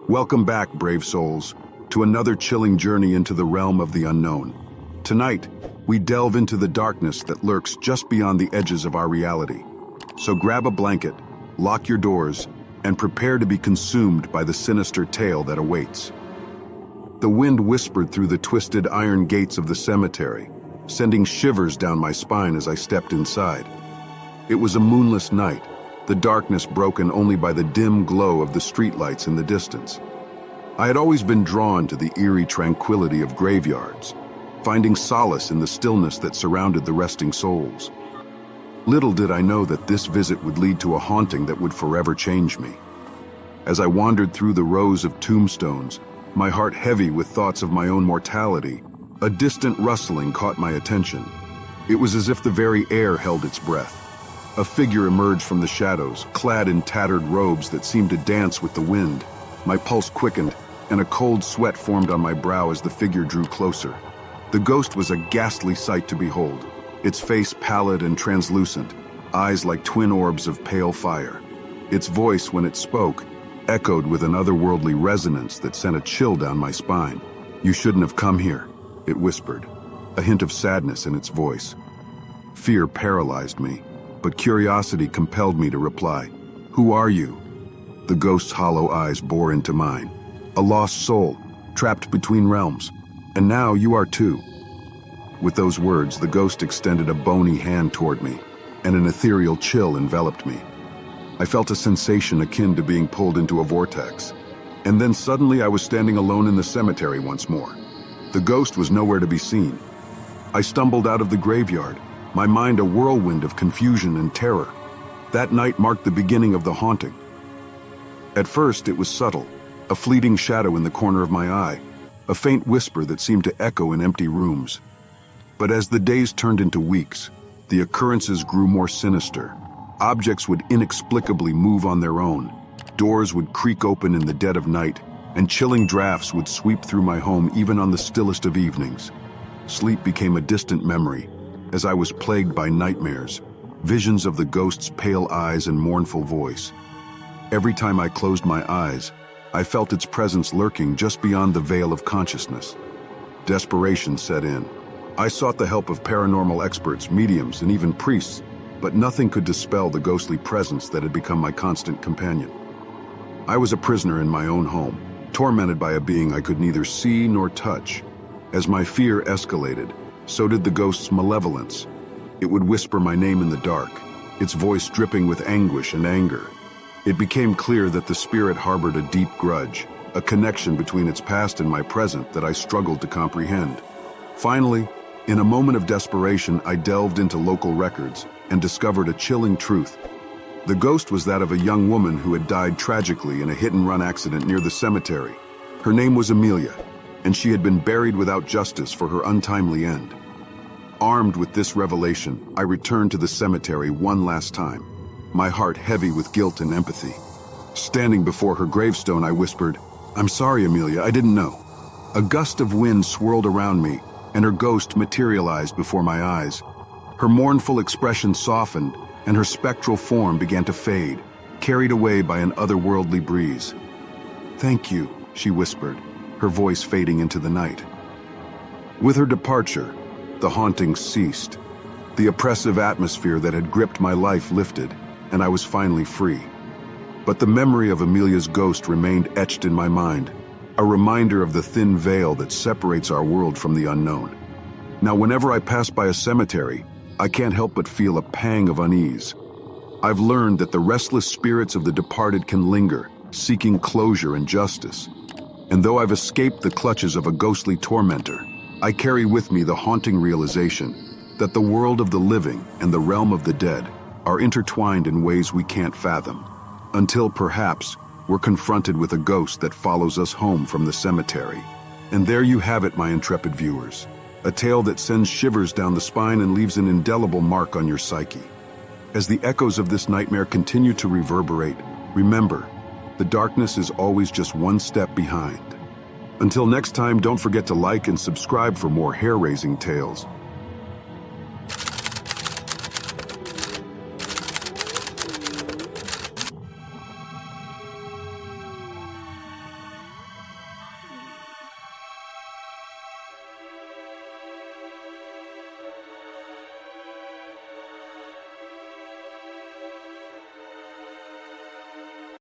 Welcome back, brave souls, to another chilling journey into the realm of the unknown. Tonight, we delve into the darkness that lurks just beyond the edges of our reality. So grab a blanket, lock your doors, and prepare to be consumed by the sinister tale that awaits. The wind whispered through the twisted iron gates of the cemetery, sending shivers down my spine as I stepped inside. It was a moonless night, the darkness broken only by the dim glow of the streetlights in the distance. I had always been drawn to the eerie tranquility of graveyards, finding solace in the stillness that surrounded the resting souls. Little did I know that this visit would lead to a haunting that would forever change me. As I wandered through the rows of tombstones, my heart heavy with thoughts of my own mortality, a distant rustling caught my attention. It was as if the very air held its breath. A figure emerged from the shadows, clad in tattered robes that seemed to dance with the wind. My pulse quickened, and a cold sweat formed on my brow as the figure drew closer. The ghost was a ghastly sight to behold, its face pallid and translucent, eyes like twin orbs of pale fire. Its voice, when it spoke, echoed with an otherworldly resonance that sent a chill down my spine. "You shouldn't have come here," it whispered, a hint of sadness in its voice. Fear paralyzed me, but curiosity compelled me to reply, "Who are you?" The ghost's hollow eyes bore into mine. "A lost soul, trapped between realms. And now you are too." With those words, the ghost extended a bony hand toward me, and an ethereal chill enveloped me. I felt a sensation akin to being pulled into a vortex. And then suddenly I was standing alone in the cemetery once more. The ghost was nowhere to be seen. I stumbled out of the graveyard, my mind a whirlwind of confusion and terror. That night marked the beginning of the haunting. At first, it was subtle, a fleeting shadow in the corner of my eye, a faint whisper that seemed to echo in empty rooms. But as the days turned into weeks, the occurrences grew more sinister. Objects would inexplicably move on their own, doors would creak open in the dead of night, and chilling drafts would sweep through my home even on the stillest of evenings. Sleep became a distant memory, as I was plagued by nightmares, visions of the ghost's pale eyes and mournful voice. Every time I closed my eyes, I felt its presence lurking just beyond the veil of consciousness. Desperation set in. I sought the help of paranormal experts, mediums, and even priests, but nothing could dispel the ghostly presence that had become my constant companion. I was a prisoner in my own home, tormented by a being I could neither see nor touch. As my fear escalated, so did the ghost's malevolence. It would whisper my name in the dark, its voice dripping with anguish and anger. It became clear that the spirit harbored a deep grudge, a connection between its past and my present that I struggled to comprehend. Finally, in a moment of desperation, I delved into local records and discovered a chilling truth. The ghost was that of a young woman who had died tragically in a hit-and-run accident near the cemetery. Her name was Amelia, and she had been buried without justice for her untimely end. Armed with this revelation, I returned to the cemetery one last time, my heart heavy with guilt and empathy. Standing before her gravestone, I whispered, "I'm sorry, Amelia, I didn't know." A gust of wind swirled around me, and her ghost materialized before my eyes. Her mournful expression softened, and her spectral form began to fade, carried away by an otherworldly breeze. "Thank you," she whispered, her voice fading into the night. With her departure, the haunting ceased. The oppressive atmosphere that had gripped my life lifted, and I was finally free. But the memory of Amelia's ghost remained etched in my mind, a reminder of the thin veil that separates our world from the unknown. Now, whenever I pass by a cemetery, I can't help but feel a pang of unease. I've learned that the restless spirits of the departed can linger, seeking closure and justice. And though I've escaped the clutches of a ghostly tormentor, I carry with me the haunting realization that the world of the living and the realm of the dead are intertwined in ways we can't fathom, until perhaps we're confronted with a ghost that follows us home from the cemetery. And there you have it, my intrepid viewers, a tale that sends shivers down the spine and leaves an indelible mark on your psyche. As the echoes of this nightmare continue to reverberate, remember, the darkness is always just one step behind. Until next time, don't forget to like and subscribe for more hair-raising tales.